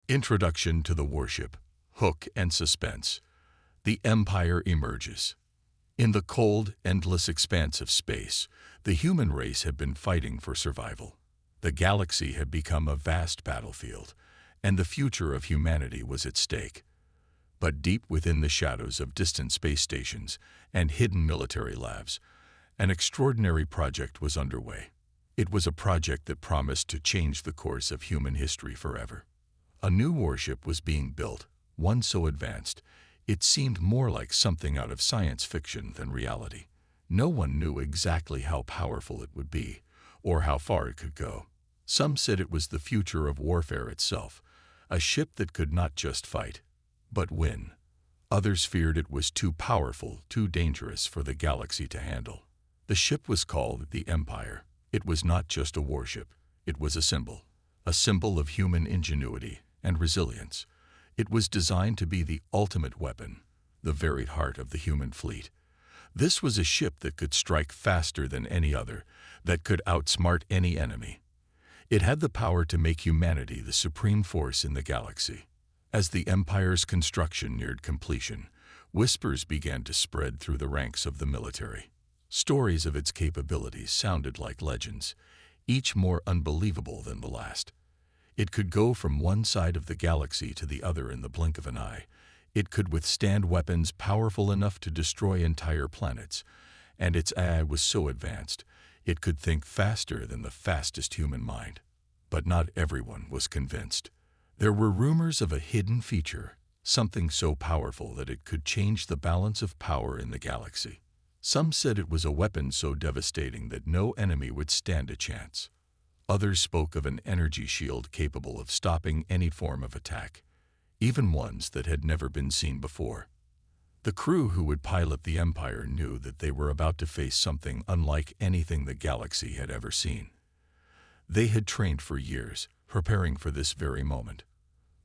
Introduction to the Warship. Hook and suspense. The Empire emerges. In the cold, endless expanse of space, the human race had been fighting for survival. The galaxy had become a vast battlefield, and the future of humanity was at stake. But deep within the shadows of distant space stations and hidden military labs, an extraordinary project was underway. It was a project that promised to change the course of human history forever. A new warship was being built, one so advanced, it seemed more like something out of science fiction than reality. No one knew exactly how powerful it would be, or how far it could go. Some said it was the future of warfare itself, a ship that could not just fight, but win. Others feared it was too powerful, too dangerous for the galaxy to handle. The ship was called the Empire. It was not just a warship, it was a symbol of human ingenuity and resilience. It was designed to be the ultimate weapon, the very heart of the human fleet. This was a ship that could strike faster than any other, that could outsmart any enemy. It had the power to make humanity the supreme force in the galaxy. As the Empire's construction neared completion, whispers began to spread through the ranks of the military. Stories of its capabilities sounded like legends, each more unbelievable than the last. It could go from one side of the galaxy to the other in the blink of an eye. It could withstand weapons powerful enough to destroy entire planets, and its AI was so advanced, it could think faster than the fastest human mind. But not everyone was convinced. There were rumors of a hidden feature, something so powerful that it could change the balance of power in the galaxy. Some said it was a weapon so devastating that no enemy would stand a chance. Others spoke of an energy shield capable of stopping any form of attack, even ones that had never been seen before. The crew who would pilot the Empire knew that they were about to face something unlike anything the galaxy had ever seen. They had trained for years, preparing for this very moment.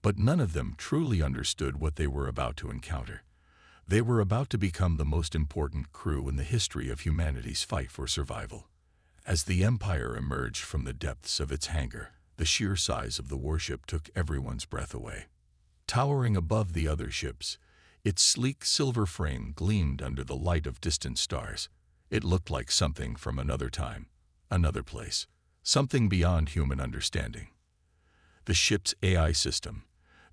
But none of them truly understood what they were about to encounter. They were about to become the most important crew in the history of humanity's fight for survival. As the Empire emerged from the depths of its hangar, the sheer size of the warship took everyone's breath away. Towering above the other ships, its sleek silver frame gleamed under the light of distant stars. It looked like something from another time, another place, something beyond human understanding. The ship's AI system,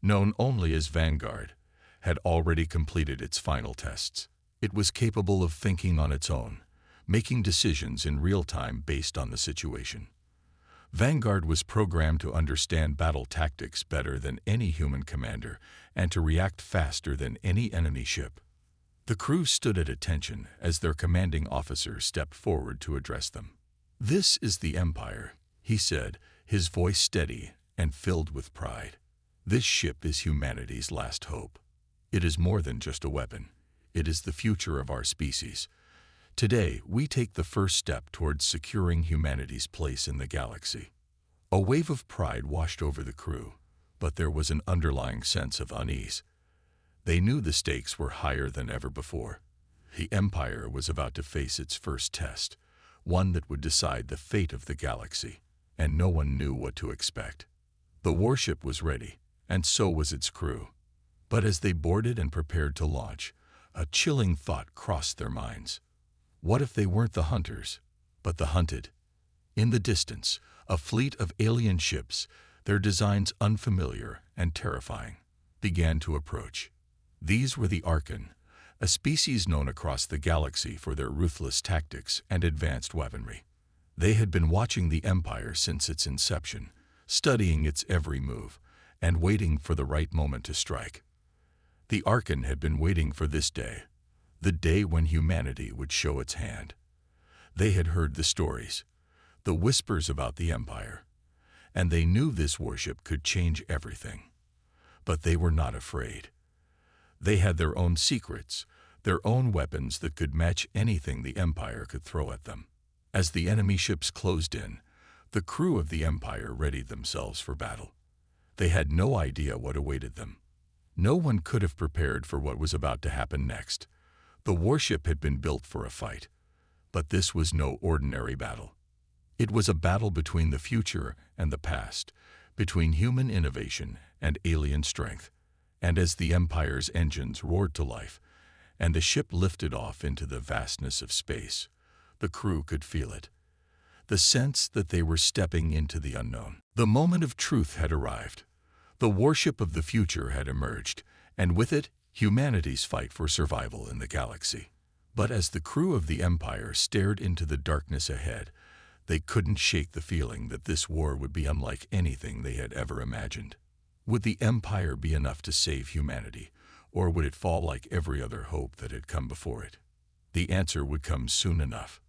known only as Vanguard, had already completed its final tests. It was capable of thinking on its own, making decisions in real time based on the situation. Vanguard was programmed to understand battle tactics better than any human commander and to react faster than any enemy ship. The crew stood at attention as their commanding officer stepped forward to address them. "This is the Empire," he said, his voice steady and filled with pride. "This ship is humanity's last hope. It is more than just a weapon. It is the future of our species. Today, we take the first step towards securing humanity's place in the galaxy." A wave of pride washed over the crew, but there was an underlying sense of unease. They knew the stakes were higher than ever before. The Empire was about to face its first test, one that would decide the fate of the galaxy, and no one knew what to expect. The warship was ready, and so was its crew. But as they boarded and prepared to launch, a chilling thought crossed their minds. What if they weren't the hunters, but the hunted? In the distance, a fleet of alien ships, their designs unfamiliar and terrifying, began to approach. These were the Archon, a species known across the galaxy for their ruthless tactics and advanced weaponry. They had been watching the Empire since its inception, studying its every move, and waiting for the right moment to strike. The Archon had been waiting for this day, the day when humanity would show its hand. They had heard the stories, the whispers about the Empire, and they knew this warship could change everything. But they were not afraid. They had their own secrets, their own weapons that could match anything the Empire could throw at them. As the enemy ships closed in, the crew of the Empire readied themselves for battle. They had no idea what awaited them. No one could have prepared for what was about to happen next. The warship had been built for a fight, but this was no ordinary battle. It was a battle between the future and the past, between human innovation and alien strength. And as the Empire's engines roared to life, and the ship lifted off into the vastness of space, the crew could feel it. The sense that they were stepping into the unknown. The moment of truth had arrived. The warship of the future had emerged, and with it, humanity's fight for survival in the galaxy. But as the crew of the Empire stared into the darkness ahead, they couldn't shake the feeling that this war would be unlike anything they had ever imagined. Would the Empire be enough to save humanity, or would it fall like every other hope that had come before it? The answer would come soon enough.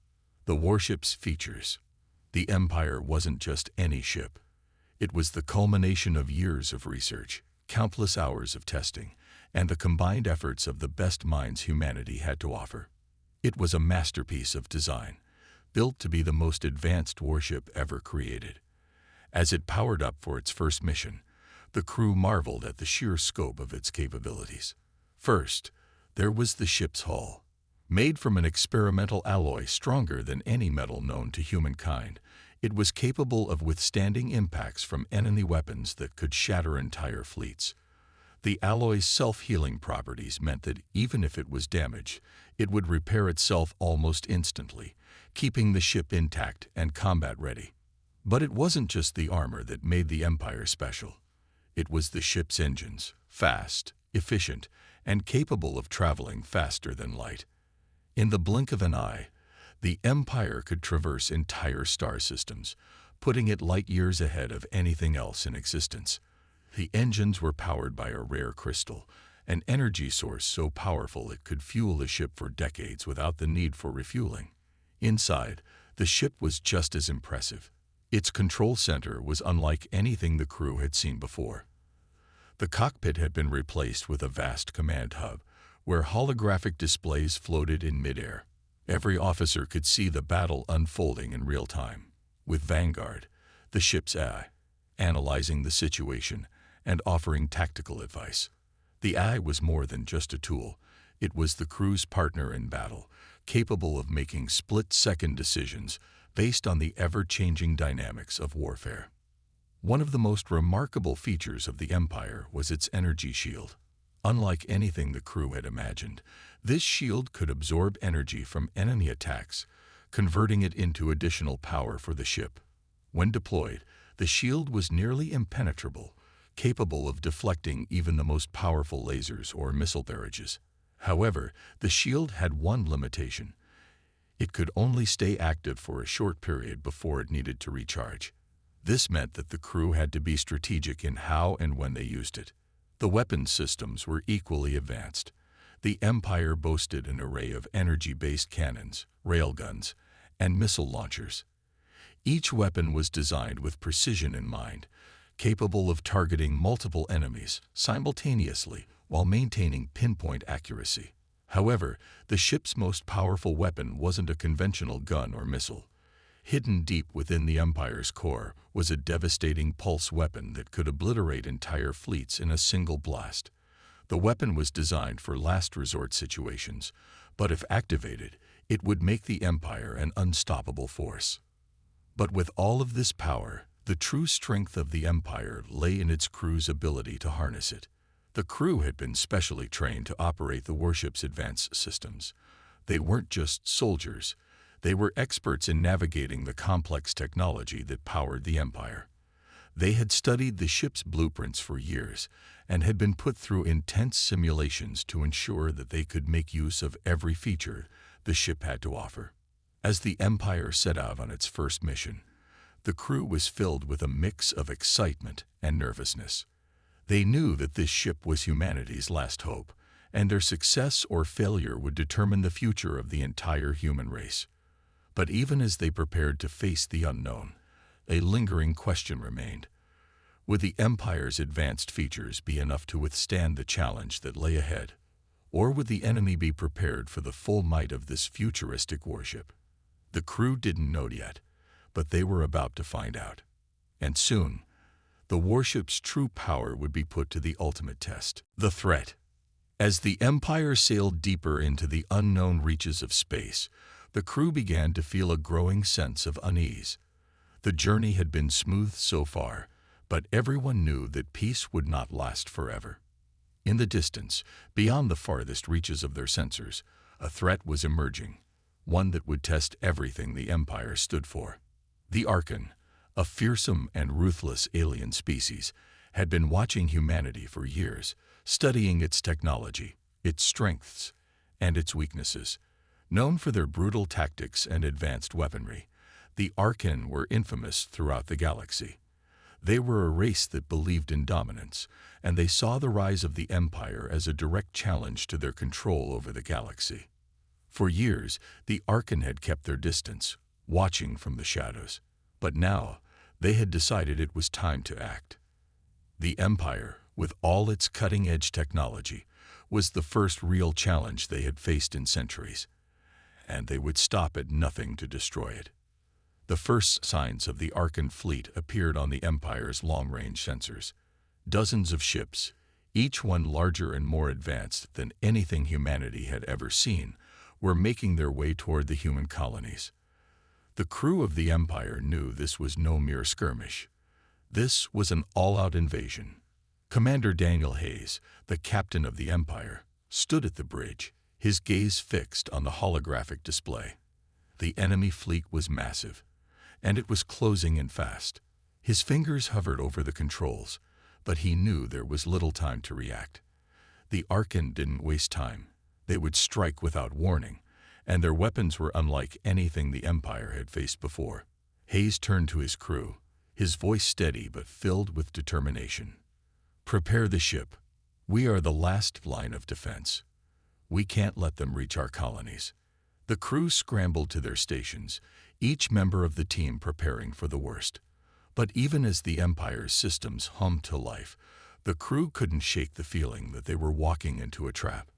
The warship's features. The Empire wasn't just any ship. It was the culmination of years of research, countless hours of testing, and the combined efforts of the best minds humanity had to offer. It was a masterpiece of design, built to be the most advanced warship ever created. As it powered up for its first mission, the crew marveled at the sheer scope of its capabilities. First, there was the ship's hull. Made from an experimental alloy stronger than any metal known to humankind, it was capable of withstanding impacts from enemy weapons that could shatter entire fleets. The alloy's self-healing properties meant that even if it was damaged, it would repair itself almost instantly, keeping the ship intact and combat-ready. But it wasn't just the armor that made the Empire special. It was the ship's engines, fast, efficient, and capable of traveling faster than light. In the blink of an eye, the Empire could traverse entire star systems, putting it light years ahead of anything else in existence. The engines were powered by a rare crystal, an energy source so powerful it could fuel the ship for decades without the need for refueling. Inside, the ship was just as impressive. Its control center was unlike anything the crew had seen before. The cockpit had been replaced with a vast command hub, where holographic displays floated in midair. Every officer could see the battle unfolding in real time, with Vanguard, the ship's AI, analyzing the situation and offering tactical advice. The AI was more than just a tool. It was the crew's partner in battle, capable of making split-second decisions based on the ever-changing dynamics of warfare. One of the most remarkable features of the Empire was its energy shield. Unlike anything the crew had imagined, this shield could absorb energy from enemy attacks, converting it into additional power for the ship. When deployed, the shield was nearly impenetrable, capable of deflecting even the most powerful lasers or missile barrages. However, the shield had one limitation. It could only stay active for a short period before it needed to recharge. This meant that the crew had to be strategic in how and when they used it. The weapons systems were equally advanced. The Empire boasted an array of energy-based cannons, railguns, and missile launchers. Each weapon was designed with precision in mind, capable of targeting multiple enemies simultaneously while maintaining pinpoint accuracy. However, the ship's most powerful weapon wasn't a conventional gun or missile. Hidden deep within the Empire's core was a devastating pulse weapon that could obliterate entire fleets in a single blast. The weapon was designed for last resort situations, but if activated, it would make the Empire an unstoppable force. But with all of this power, the true strength of the Empire lay in its crew's ability to harness it. The crew had been specially trained to operate the warship's advanced systems. They weren't just soldiers. They were experts in navigating the complex technology that powered the Empire. They had studied the ship's blueprints for years and had been put through intense simulations to ensure that they could make use of every feature the ship had to offer. As the Empire set out on its first mission, the crew was filled with a mix of excitement and nervousness. They knew that this ship was humanity's last hope, and their success or failure would determine the future of the entire human race. But even as they prepared to face the unknown, a lingering question remained. Would the Empire's advanced features be enough to withstand the challenge that lay ahead? Or would the enemy be prepared for the full might of this futuristic warship? The crew didn't know yet, but they were about to find out. And soon, the warship's true power would be put to the ultimate test. The threat. As the Empire sailed deeper into the unknown reaches of space, the crew began to feel a growing sense of unease. The journey had been smooth so far, But everyone knew that peace would not last forever. In the distance, beyond the farthest reaches of their sensors, a threat was emerging, one that would test everything the Empire stood for. The Archon, a fearsome and ruthless alien species, had been watching humanity for years, studying its technology, its strengths, and its weaknesses. Known for their brutal tactics and advanced weaponry, the Archon were infamous throughout the galaxy. They were a race that believed in dominance, and they saw the rise of the Empire as a direct challenge to their control over the galaxy. For years, the Archon had kept their distance, watching from the shadows. But now, they had decided it was time to act. The Empire, with all its cutting-edge technology, was the first real challenge they had faced in centuries, and they would stop at nothing to destroy it. The first signs of the Archon fleet appeared on the Empire's long-range sensors. Dozens of ships, each one larger and more advanced than anything humanity had ever seen, were making their way toward the human colonies. The crew of the Empire knew this was no mere skirmish. This was an all-out invasion. Commander Daniel Hayes, the captain of the Empire, stood at the bridge, his gaze fixed on the holographic display. The enemy fleet was massive, and it was closing in fast. His fingers hovered over the controls, but he knew there was little time to react. The Archon didn't waste time. They would strike without warning, and their weapons were unlike anything the Empire had faced before. Hayes turned to his crew, his voice steady but filled with determination. "Prepare the ship. We are the last line of defense. We can't let them reach our colonies." The crew scrambled to their stations, each member of the team preparing for the worst. But even as the Empire's systems hummed to life, the crew couldn't shake the feeling that they were walking into a trap.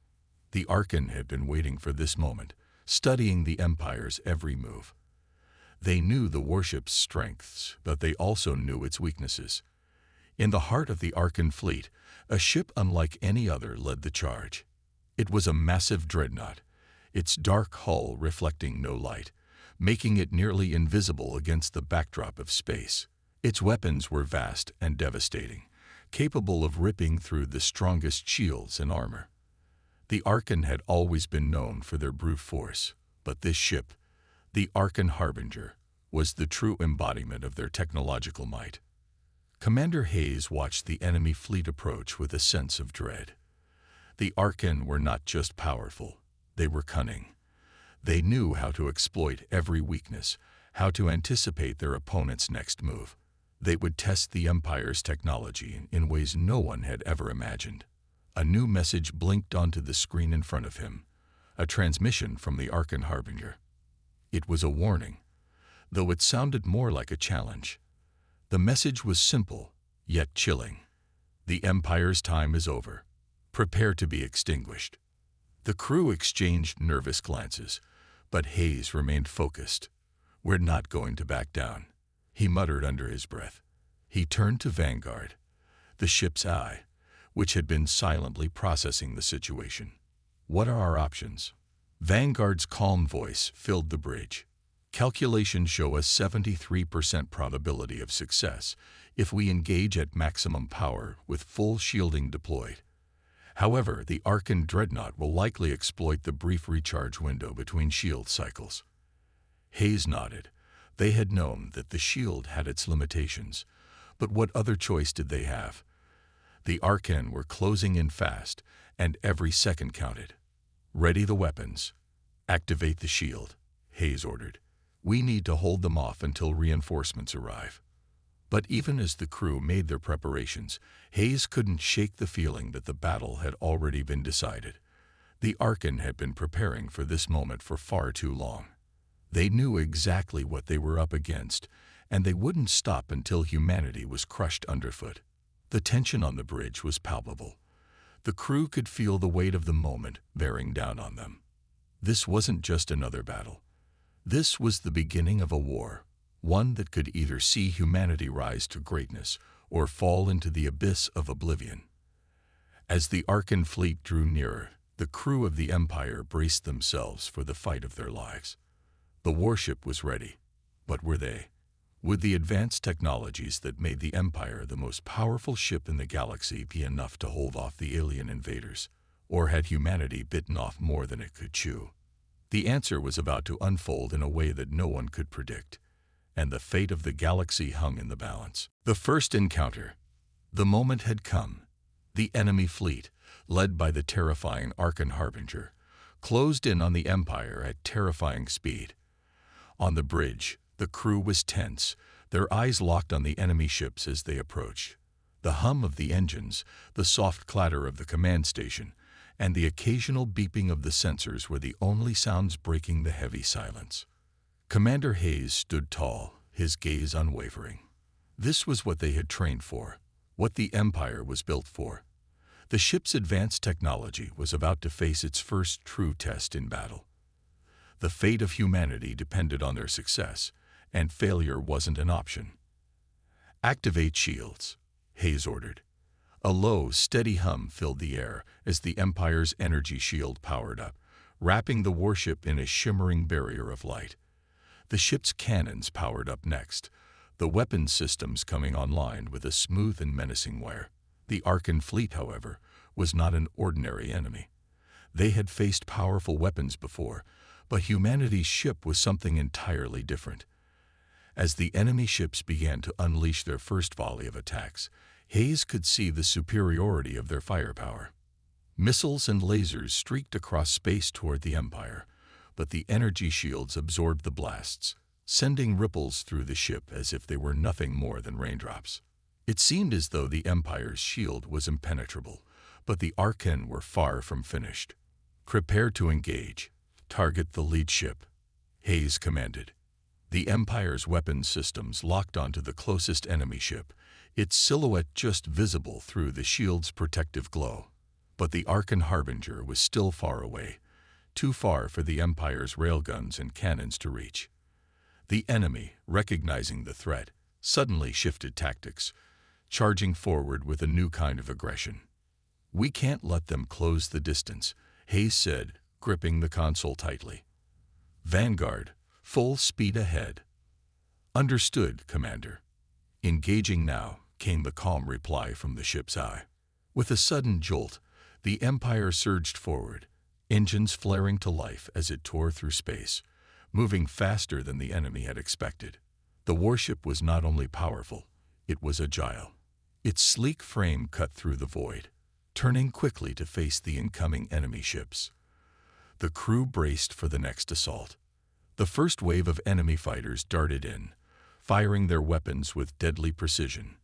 The Archon had been waiting for this moment, studying the Empire's every move. They knew the warship's strengths, but they also knew its weaknesses. In the heart of the Archon fleet, a ship unlike any other led the charge. It was a massive dreadnought, its dark hull reflecting no light, making it nearly invisible against the backdrop of space. Its weapons were vast and devastating, capable of ripping through the strongest shields and armor. The Archon had always been known for their brute force, but this ship, the Archon Harbinger, was the true embodiment of their technological might. Commander Hayes watched the enemy fleet approach with a sense of dread. The Archon were not just powerful, they were cunning. They knew how to exploit every weakness, how to anticipate their opponent's next move. They would test the Empire's technology in ways no one had ever imagined. A new message blinked onto the screen in front of him, a transmission from the Archon Harbinger. It was a warning, though it sounded more like a challenge. The message was simple, yet chilling. The Empire's time is over. Prepare to be extinguished. The crew exchanged nervous glances, but Hayes remained focused. "We're not going to back down," he muttered under his breath. He turned to Vanguard, the ship's eye, which had been silently processing the situation. "What are our options?" Vanguard's calm voice filled the bridge. "Calculations show a 73% probability of success if we engage at maximum power with full shielding deployed. However, the Archon dreadnought will likely exploit the brief recharge window between shield cycles." Hayes nodded. They had known that the shield had its limitations, but what other choice did they have? The Archon were closing in fast, and every second counted. "Ready the weapons. Activate the shield," Hayes ordered. "We need to hold them off until reinforcements arrive." But even as the crew made their preparations, Hayes couldn't shake the feeling that the battle had already been decided. The Archon had been preparing for this moment for far too long. They knew exactly what they were up against, and they wouldn't stop until humanity was crushed underfoot. The tension on the bridge was palpable. The crew could feel the weight of the moment bearing down on them. This wasn't just another battle. This was the beginning of a war, one that could either see humanity rise to greatness or fall into the abyss of oblivion. As the Archon fleet drew nearer, the crew of the Empire braced themselves for the fight of their lives. The warship was ready, but were they? Would the advanced technologies that made the Empire the most powerful ship in the galaxy be enough to hold off the alien invaders, or had humanity bitten off more than it could chew? The answer was about to unfold in a way that no one could predict, and the fate of the galaxy hung in the balance. The first encounter. The moment had come. The enemy fleet, led by the terrifying Archon Harbinger, closed in on the Empire at terrifying speed. On the bridge, the crew was tense, their eyes locked on the enemy ships as they approached. The hum of the engines, the soft clatter of the command station, and the occasional beeping of the sensors were the only sounds breaking the heavy silence. Commander Hayes stood tall, his gaze unwavering. This was what they had trained for, what the Empire was built for. The ship's advanced technology was about to face its first true test in battle. The fate of humanity depended on their success, and failure wasn't an option. "Activate shields," Hayes ordered. A low, steady hum filled the air as the Empire's energy shield powered up, wrapping the warship in a shimmering barrier of light. The ship's cannons powered up next, the weapons systems coming online with a smooth and menacing wear. The Archon fleet, however, was not an ordinary enemy. They had faced powerful weapons before, but humanity's ship was something entirely different. As the enemy ships began to unleash their first volley of attacks, Hayes could see the superiority of their firepower. Missiles and lasers streaked across space toward the Empire, but the energy shields absorbed the blasts, sending ripples through the ship as if they were nothing more than raindrops. It seemed as though the Empire's shield was impenetrable, but the Archon were far from finished. "Prepare to engage. Target the lead ship," Hayes commanded. The Empire's weapons systems locked onto the closest enemy ship, its silhouette just visible through the shield's protective glow. But the Archon Harbinger was still far away, too far for the Empire's railguns and cannons to reach. The enemy, recognizing the threat, suddenly shifted tactics, charging forward with a new kind of aggression. "We can't let them close the distance," Hayes said, gripping the console tightly. "Vanguard, full speed ahead." "Understood, Commander." "Engaging now," came the calm reply from the ship's eye. With a sudden jolt, the Empire surged forward, engines flaring to life as it tore through space, moving faster than the enemy had expected. The warship was not only powerful, it was agile. Its sleek frame cut through the void, turning quickly to face the incoming enemy ships. The crew braced for the next assault. The first wave of enemy fighters darted in, firing their weapons with deadly precision.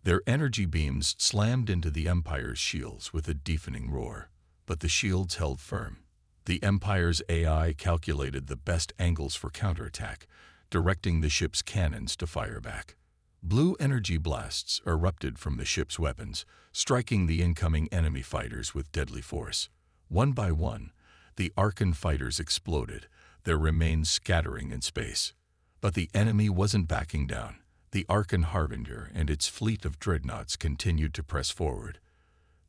Their energy beams slammed into the Empire's shields with a deafening roar, but the shields held firm. The Empire's AI calculated the best angles for counterattack, directing the ship's cannons to fire back. Blue energy blasts erupted from the ship's weapons, striking the incoming enemy fighters with deadly force. One by one, the Archon fighters exploded, their remains scattering in space. But the enemy wasn't backing down. The Archon Harbinger and its fleet of dreadnoughts continued to press forward,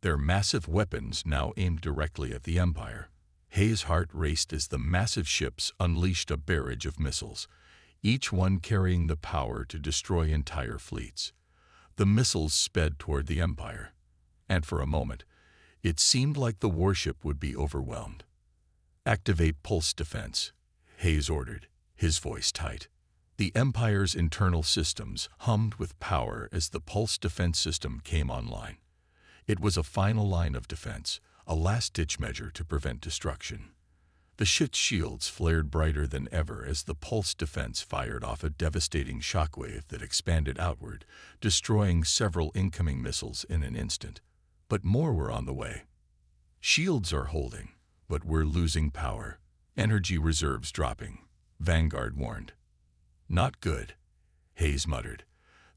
their massive weapons now aimed directly at the Empire. Hayes' heart raced as the massive ships unleashed a barrage of missiles, each one carrying the power to destroy entire fleets. The missiles sped toward the Empire, and for a moment, it seemed like the warship would be overwhelmed. "Activate pulse defense," Hayes ordered, his voice tight. The Empire's internal systems hummed with power as the pulse defense system came online. It was a final line of defense, a last-ditch measure to prevent destruction. The ship's shields flared brighter than ever as the pulse defense fired off a devastating shockwave that expanded outward, destroying several incoming missiles in an instant. But more were on the way. "Shields are holding, but we're losing power. Energy reserves dropping," Vanguard warned. "Not good," Hayes muttered.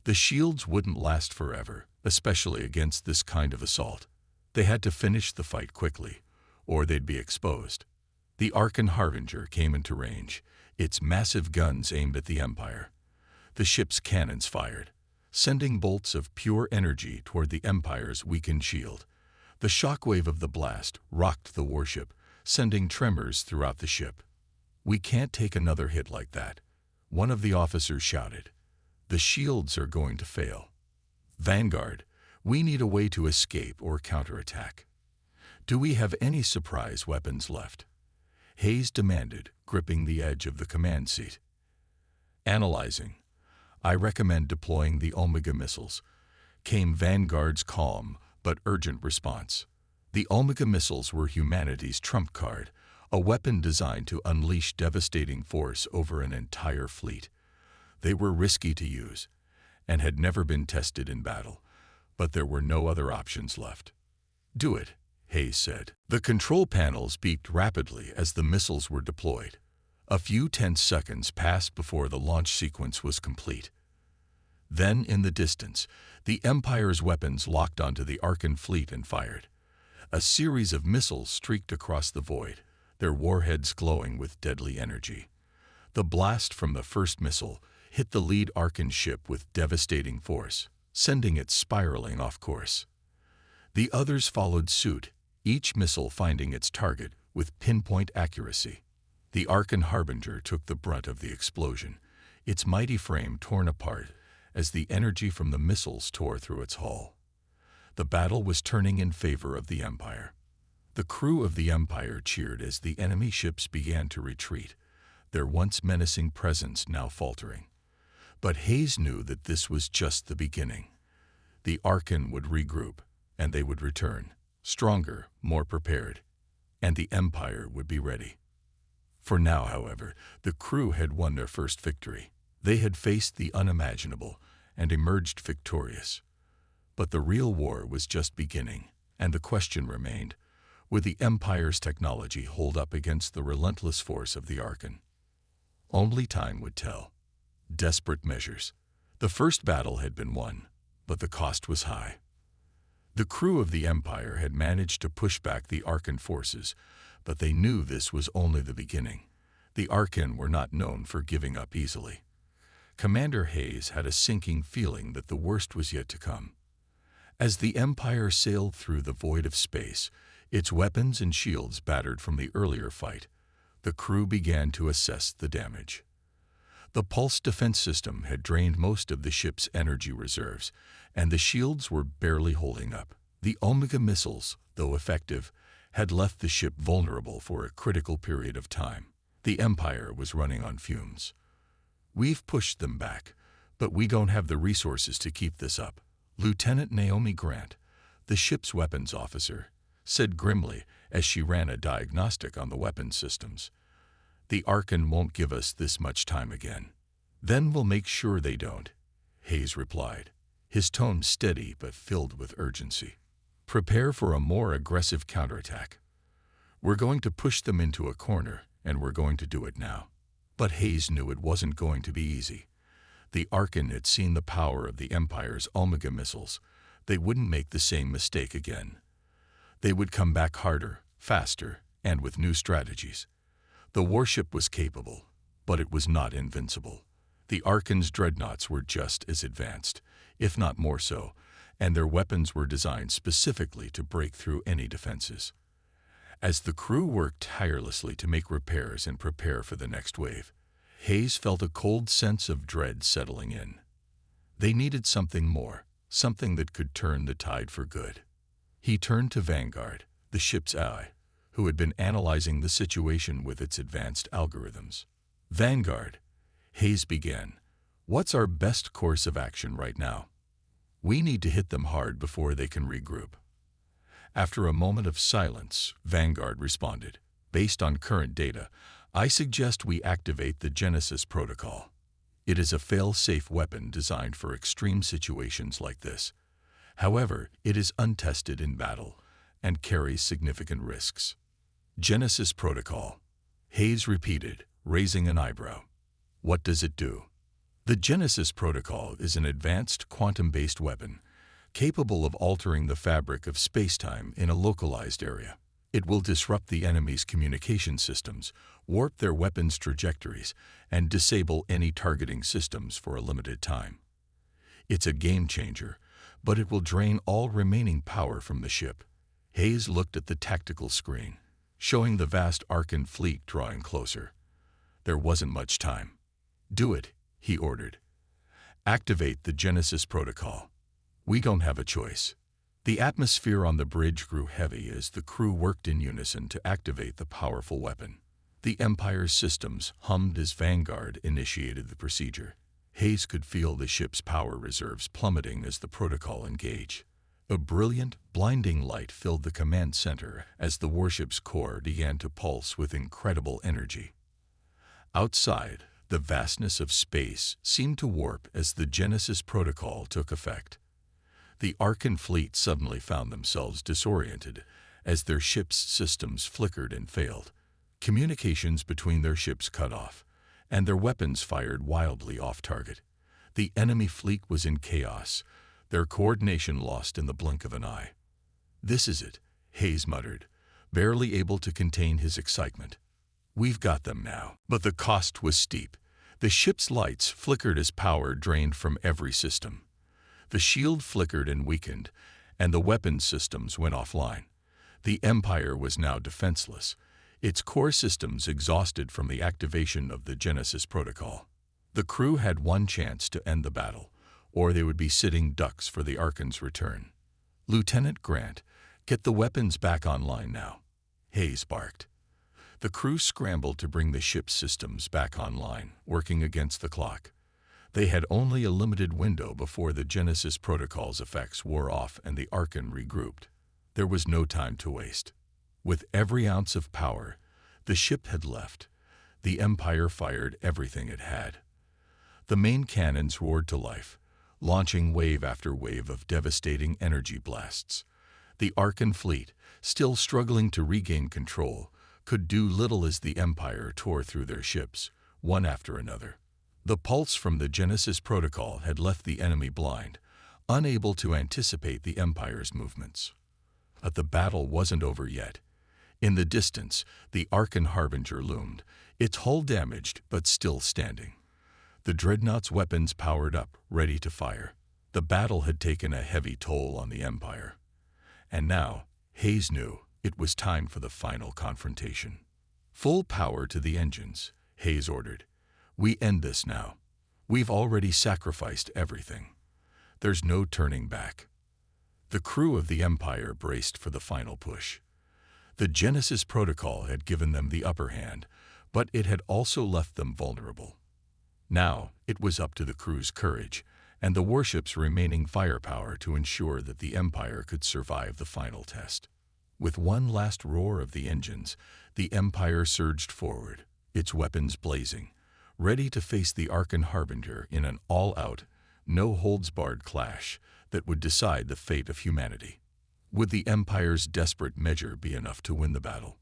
The shields wouldn't last forever, especially against this kind of assault. They had to finish the fight quickly, or they'd be exposed. The Archon Harbinger came into range, its massive guns aimed at the Empire. The ship's cannons fired, sending bolts of pure energy toward the Empire's weakened shield. The shockwave of the blast rocked the warship, sending tremors throughout the ship. "We can't take another hit like that," one of the officers shouted. The shields are going to fail. Vanguard, we need a way to escape or counterattack. Do we have any surprise weapons left? Hayes demanded, gripping the edge of the command seat. Analyzing. I recommend deploying the Omega missiles, came Vanguard's calm but urgent response. The Omega missiles were humanity's trump card, a weapon designed to unleash devastating force over an entire fleet. They were risky to use and had never been tested in battle, but there were no other options left. Do it, Hayes said. The control panels beeped rapidly as the missiles were deployed. A few tense seconds passed before the launch sequence was complete. Then, in the distance, the Empire's weapons locked onto the Arkan fleet and fired. A series of missiles streaked across the void, their warheads glowing with deadly energy. The blast from the first missile hit the lead Arkan ship with devastating force, sending it spiraling off course. The others followed suit, each missile finding its target with pinpoint accuracy. The Arkan Harbinger took the brunt of the explosion, its mighty frame torn apart as the energy from the missiles tore through its hull. The battle was turning in favor of the Empire. The crew of the Empire cheered as the enemy ships began to retreat, their once menacing presence now faltering. But Hayes knew that this was just the beginning. The Arkan would regroup, and they would return, stronger, more prepared, and the Empire would be ready. For now, however, the crew had won their first victory. They had faced the unimaginable and emerged victorious. But the real war was just beginning, and the question remained, would the Empire's technology hold up against the relentless force of the Arkan? Only time would tell. Desperate measures. The first battle had been won, but the cost was high. The crew of the Empire had managed to push back the Arkan forces, but they knew this was only the beginning. The Arkan were not known for giving up easily. Commander Hayes had a sinking feeling that the worst was yet to come. As the Empire sailed through the void of space, its weapons and shields battered from the earlier fight, the crew began to assess the damage. The pulse defense system had drained most of the ship's energy reserves, and the shields were barely holding up. The Omega missiles, though effective, had left the ship vulnerable for a critical period of time. The Empire was running on fumes. We've pushed them back, but we don't have the resources to keep this up. Lieutenant Naomi Grant, the ship's weapons officer, said grimly as she ran a diagnostic on the weapons systems. The Arkan won't give us this much time again. Then we'll make sure they don't, Hayes replied, his tone steady but filled with urgency. Prepare for a more aggressive counterattack. We're going to push them into a corner, and we're going to do it now. But Hayes knew it wasn't going to be easy. The Arkan had seen the power of the Empire's Omega missiles. They wouldn't make the same mistake again. They would come back harder, faster, and with new strategies. The warship was capable, but it was not invincible. The Arkan's dreadnoughts were just as advanced, if not more so, and their weapons were designed specifically to break through any defenses. As the crew worked tirelessly to make repairs and prepare for the next wave, Hayes felt a cold sense of dread settling in. They needed something more, something that could turn the tide for good. He turned to Vanguard, the ship's eye, who had been analyzing the situation with its advanced algorithms. Vanguard, Hayes began, what's our best course of action right now? We need to hit them hard before they can regroup. After a moment of silence, Vanguard responded, based on current data, I suggest we activate the Genesis protocol. It is a fail-safe weapon designed for extreme situations like this. However, it is untested in battle and carries significant risks. Genesis protocol, Hayes repeated, raising an eyebrow. What does it do? The Genesis protocol is an advanced quantum-based weapon capable of altering the fabric of space-time in a localized area. It will disrupt the enemy's communication systems, warp their weapons' trajectories, and disable any targeting systems for a limited time. It's a game-changer, but it will drain all remaining power from the ship. Hayes looked at the tactical screen, showing the vast Arkan fleet drawing closer. There wasn't much time. Do it, he ordered. Activate the Genesis Protocol. We don't have a choice. The atmosphere on the bridge grew heavy as the crew worked in unison to activate the powerful weapon. The Empire's systems hummed as Vanguard initiated the procedure. Hayes could feel the ship's power reserves plummeting as the protocol engaged. A brilliant, blinding light filled the command center as the warship's core began to pulse with incredible energy. Outside, the vastness of space seemed to warp as the Genesis Protocol took effect. The Arkan fleet suddenly found themselves disoriented as their ship's systems flickered and failed. Communications between their ships cut off, and their weapons fired wildly off target. The enemy fleet was in chaos, their coordination lost in the blink of an eye. "This is it," Hayes muttered, barely able to contain his excitement. "We've got them now." But the cost was steep. The ship's lights flickered as power drained from every system. The shield flickered and weakened, and the weapons systems went offline. The Empire was now defenseless, its core systems exhausted from the activation of the Genesis Protocol. The crew had one chance to end the battle, or they would be sitting ducks for the Arkan's return. "Lieutenant Grant, get the weapons back online now," Hayes barked. The crew scrambled to bring the ship's systems back online, working against the clock. They had only a limited window before the Genesis Protocol's effects wore off and the Arkan regrouped. There was no time to waste. With every ounce of power, the ship had left. The Empire fired everything it had. The main cannons roared to life, launching wave after wave of devastating energy blasts. The Arkan fleet, still struggling to regain control, could do little as the Empire tore through their ships, one after another. The pulse from the Genesis Protocol had left the enemy blind, unable to anticipate the Empire's movements. But the battle wasn't over yet. In the distance, the Arkan Harbinger loomed, its hull damaged but still standing. The dreadnought's weapons powered up, ready to fire. The battle had taken a heavy toll on the Empire. And now, Hayes knew it was time for the final confrontation. "Full power to the engines," Hayes ordered. "We end this now. We've already sacrificed everything. There's no turning back." The crew of the Empire braced for the final push. The Genesis Protocol had given them the upper hand, but it had also left them vulnerable. Now, it was up to the crew's courage and the warship's remaining firepower to ensure that the Empire could survive the final test. With one last roar of the engines, the Empire surged forward, its weapons blazing, ready to face the Arkan Harbinger in an all-out, no-holds-barred clash that would decide the fate of humanity. Would the Empire's desperate measure be enough to win the battle?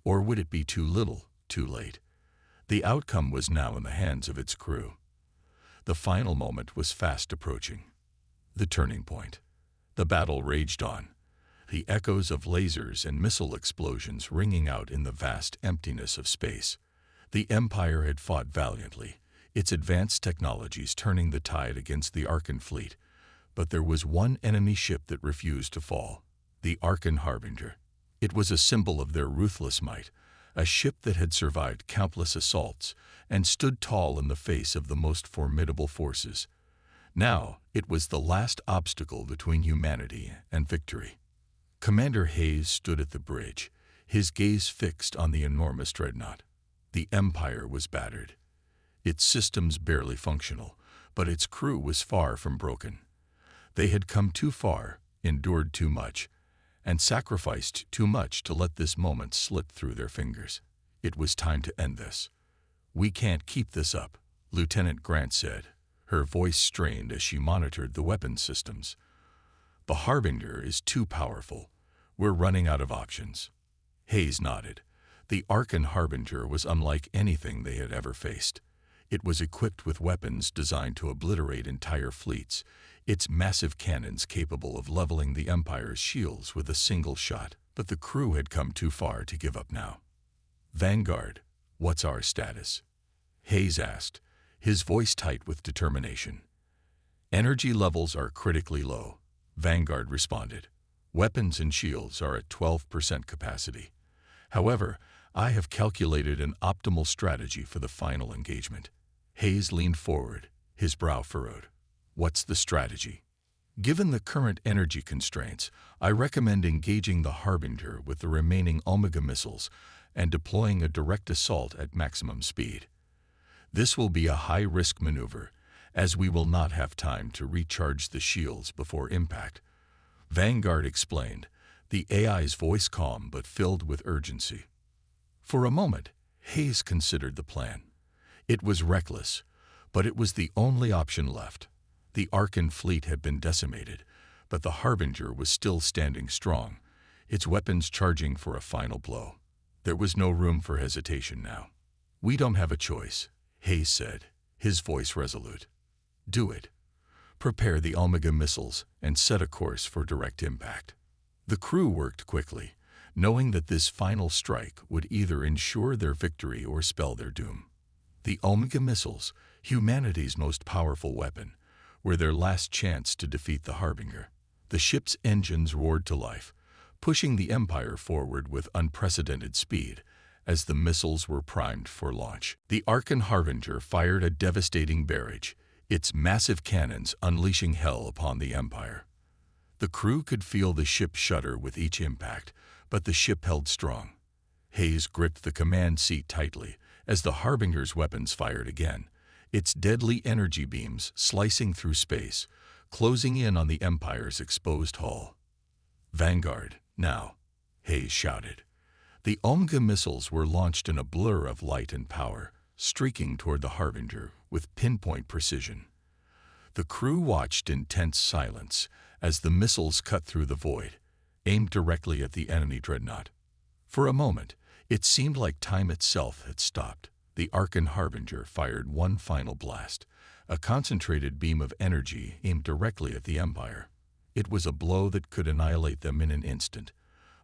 Or would it be too little, too late? The outcome was now in the hands of its crew. The final moment was fast approaching. The turning point. The battle raged on, the echoes of lasers and missile explosions ringing out in the vast emptiness of space. The Empire had fought valiantly, its advanced technologies turning the tide against the Arkan fleet. But there was one enemy ship that refused to fall, the Arkan Harbinger. It was a symbol of their ruthless might, a ship that had survived countless assaults and stood tall in the face of the most formidable forces. Now, it was the last obstacle between humanity and victory. Commander Hayes stood at the bridge, his gaze fixed on the enormous dreadnought. The Empire was battered, its systems barely functional, but its crew was far from broken. They had come too far, endured too much, and sacrificed too much to let this moment slip through their fingers. It was time to end this. "We can't keep this up," Lieutenant Grant said, her voice strained as she monitored the weapons systems. "The Harbinger is too powerful. We're running out of options." Hayes nodded. The Arkan Harbinger was unlike anything they had ever faced. It was equipped with weapons designed to obliterate entire fleets, its massive cannons capable of leveling the Empire's shields with a single shot. But the crew had come too far to give up now. "Vanguard, what's our status?" Hayes asked, his voice tight with determination. "Energy levels are critically low," Vanguard responded. "Weapons and shields are at 12% capacity. However, I have calculated an optimal strategy for the final engagement." Hayes leaned forward, his brow furrowed. What's the strategy? Given the current energy constraints, I recommend engaging the Harbinger with the remaining Omega missiles and deploying a direct assault at maximum speed. This will be a high-risk maneuver, as we will not have time to recharge the shields before impact. Vanguard explained, the AI's voice calm but filled with urgency. For a moment, Hayes considered the plan. It was reckless, but it was the only option left. The Arkan fleet had been decimated, but the Harbinger was still standing strong, its weapons charging for a final blow. There was no room for hesitation now. "We don't have a choice," Hayes said, his voice resolute. "Do it. Prepare the Omega missiles and set a course for direct impact." The crew worked quickly, knowing that this final strike would either ensure their victory or spell their doom. The Omega missiles, humanity's most powerful weapon, were their last chance to defeat the Harbinger. The ship's engines roared to life, pushing the Empire forward with unprecedented speed as the missiles were primed for launch. The Arkan Harbinger fired a devastating barrage, its massive cannons unleashing hell upon the Empire. The crew could feel the ship shudder with each impact, but the ship held strong. Hayes gripped the command seat tightly as the Harbinger's weapons fired again, its deadly energy beams slicing through space, closing in on the Empire's exposed hull. "Vanguard, now," Hayes shouted. The Omega missiles were launched in a blur of light and power, streaking toward the Harbinger with pinpoint precision. The crew watched in tense silence as the missiles cut through the void, aimed directly at the enemy dreadnought. For a moment, it seemed like time itself had stopped. The Arkan Harbinger fired one final blast, a concentrated beam of energy aimed directly at the Empire. It was a blow that could annihilate them in an instant,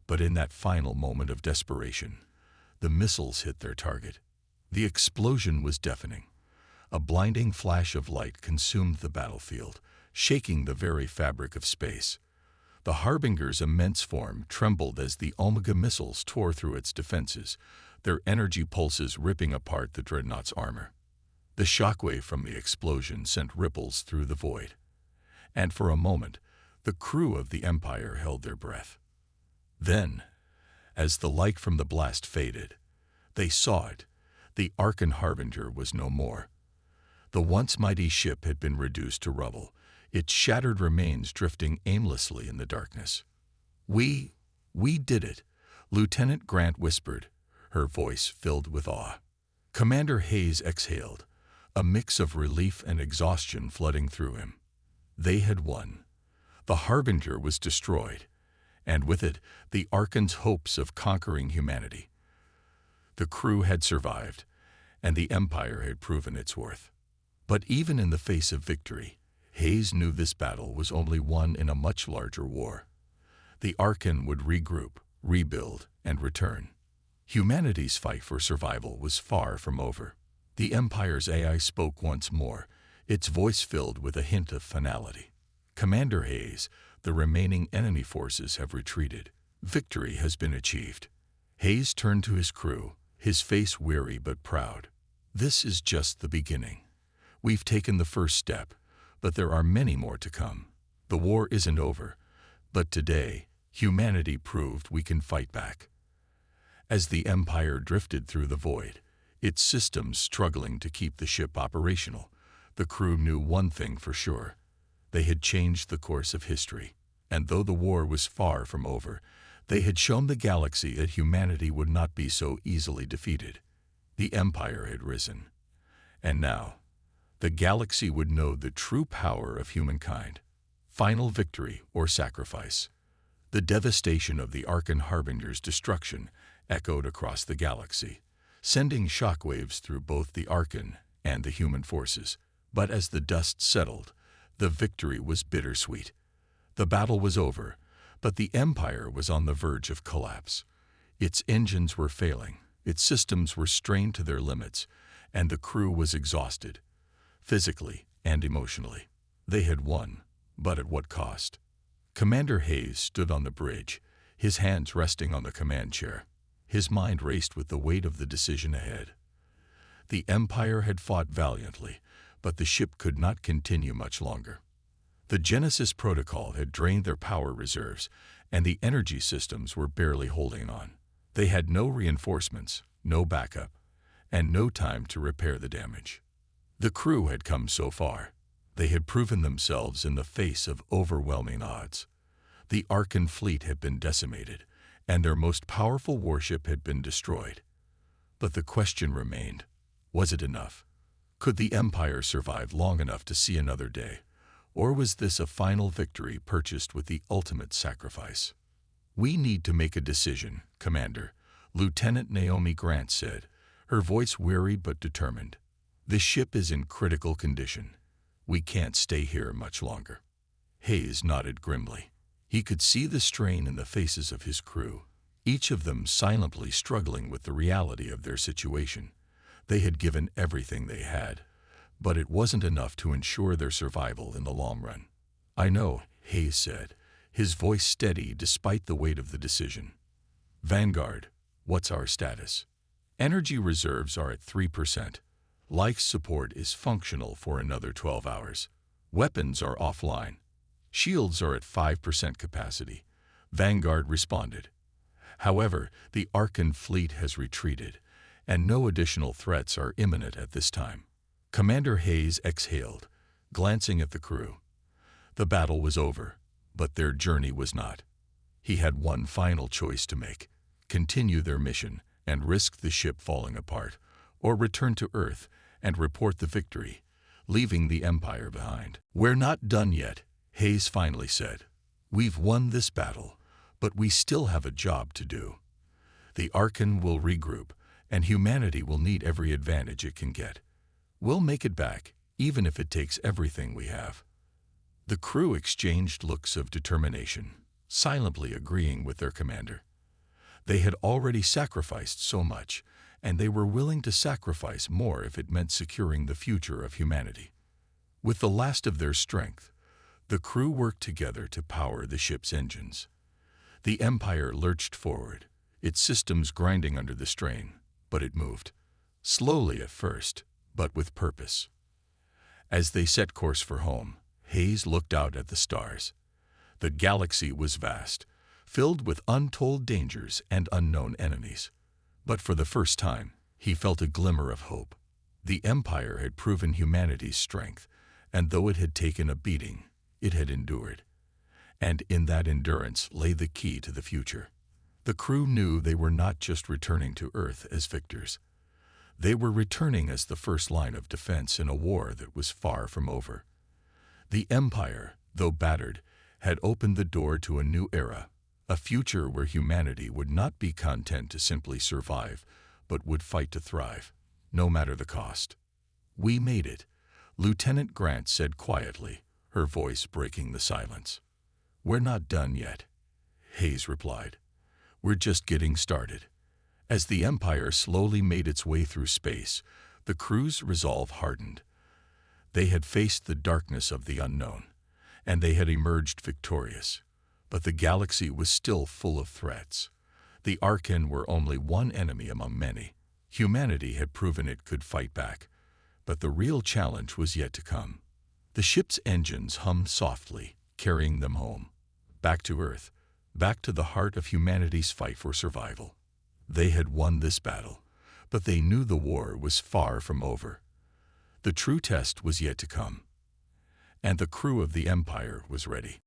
but in that final moment of desperation, the missiles hit their target. The explosion was deafening. A blinding flash of light consumed the battlefield, shaking the very fabric of space. The Harbinger's immense form trembled as the Omega missiles tore through its defenses, their energy pulses ripping apart the dreadnought's armor. The shockwave from the explosion sent ripples through the void, and for a moment, the crew of the Empire held their breath. Then, as the light from the blast faded, they saw it. The Arkan Harbinger was no more. The once mighty ship had been reduced to rubble, its shattered remains drifting aimlessly in the darkness. We did it," Lieutenant Grant whispered, her voice filled with awe. Commander Hayes exhaled, a mix of relief and exhaustion flooding through him. They had won. The Harbinger was destroyed, and with it, the Arkan's hopes of conquering humanity. The crew had survived, and the Empire had proven its worth. But even in the face of victory, Hayes knew this battle was only won in a much larger war. The Arkan would regroup, rebuild, and return. Humanity's fight for survival was far from over. The Empire's AI spoke once more, its voice filled with a hint of finality. "Commander Hayes, the remaining enemy forces have retreated. Victory has been achieved." Hayes turned to his crew, his face weary but proud. "This is just the beginning. We've taken the first step, but there are many more to come. The war isn't over, but today, humanity proved we can fight back." As the Empire drifted through the void, its systems struggling to keep the ship operational, the crew knew one thing for sure. They had changed the course of history, and though the war was far from over, they had shown the galaxy that humanity would not be so easily defeated. The Empire had risen, and now, the galaxy would know the true power of humankind. Final victory or sacrifice. The devastation of the Arkan Harbinger's destruction echoed across the galaxy, sending shockwaves through both the Arkan and the human forces. But as the dust settled, the victory was bittersweet. The battle was over, but the Empire was on the verge of collapse. Its engines were failing, its systems were strained to their limits, and the crew was exhausted, physically and emotionally. They had won, but at what cost? Commander Hayes stood on the bridge, his hands resting on the command chair. His mind raced with the weight of the decision ahead. The Empire had fought valiantly, but the ship could not continue much longer. The Genesis protocol had drained their power reserves, and the energy systems were barely holding on. They had no reinforcements, no backup, and no time to repair the damage. The crew had come so far. They had proven themselves in the face of overwhelming odds. The Arkan fleet had been decimated, and their most powerful warship had been destroyed. But the question remained, was it enough? Could the Empire survive long enough to see another day? Or was this a final victory purchased with the ultimate sacrifice? "We need to make a decision, Commander," Lieutenant Naomi Grant said, her voice weary but determined. "This ship is in critical condition. We can't stay here much longer." Hayes nodded grimly. He could see the strain in the faces of his crew, each of them silently struggling with the reality of their situation. They had given everything they had, but it wasn't enough to ensure their survival in the long run. "I know," Hayes said, his voice steady despite the weight of the decision. "Vanguard, what's our status?" "Energy reserves are at 3%. Life support is functional for another 12 hours. Weapons are offline. Shields are at 5% capacity," Vanguard responded. "However, the Arkan fleet has retreated, and no additional threats are imminent at this time." Commander Hayes exhaled, glancing at the crew. The battle was over, but their journey was not. He had one final choice to make: continue their mission and risk the ship falling apart, or return to Earth and report the victory, leaving the Empire behind. "We're not done yet," Hayes finally said. "We've won this battle, but we still have a job to do. The Arkan will regroup, and humanity will need every advantage it can get. We'll make it back, even if it takes everything we have." The crew exchanged looks of determination, silently agreeing with their commander. They had already sacrificed so much, and they were willing to sacrifice more if it meant securing the future of humanity. With the last of their strength, the crew worked together to power the ship's engines. The Empire lurched forward, its systems grinding under the strain, but it moved. Slowly at first, but with purpose. As they set course for home, Hayes looked out at the stars. The galaxy was vast, filled with untold dangers and unknown enemies. But for the first time, he felt a glimmer of hope. The Empire had proven humanity's strength, and though it had taken a beating, it had endured. And in that endurance lay the key to the future. The crew knew they were not just returning to Earth as victors. They were returning as the first line of defense in a war that was far from over. The Empire, though battered, had opened the door to a new era, a future where humanity would not be content to simply survive, but would fight to thrive, no matter the cost. "We made it," Lieutenant Grant said quietly, her voice breaking the silence. "We're not done yet," Hayes replied. "We're just getting started." As the Empire slowly made its way through space, the crew's resolve hardened. They had faced the darkness of the unknown, and they had emerged victorious. But the galaxy was still full of threats. The Arkan were only one enemy among many. Humanity had proven it could fight back, but the real challenge was yet to come. The ship's engines hummed softly, carrying them home, back to Earth, back to the heart of humanity's fight for survival. They had won this battle, but they knew the war was far from over. The true test was yet to come, and the crew of the Empire was ready.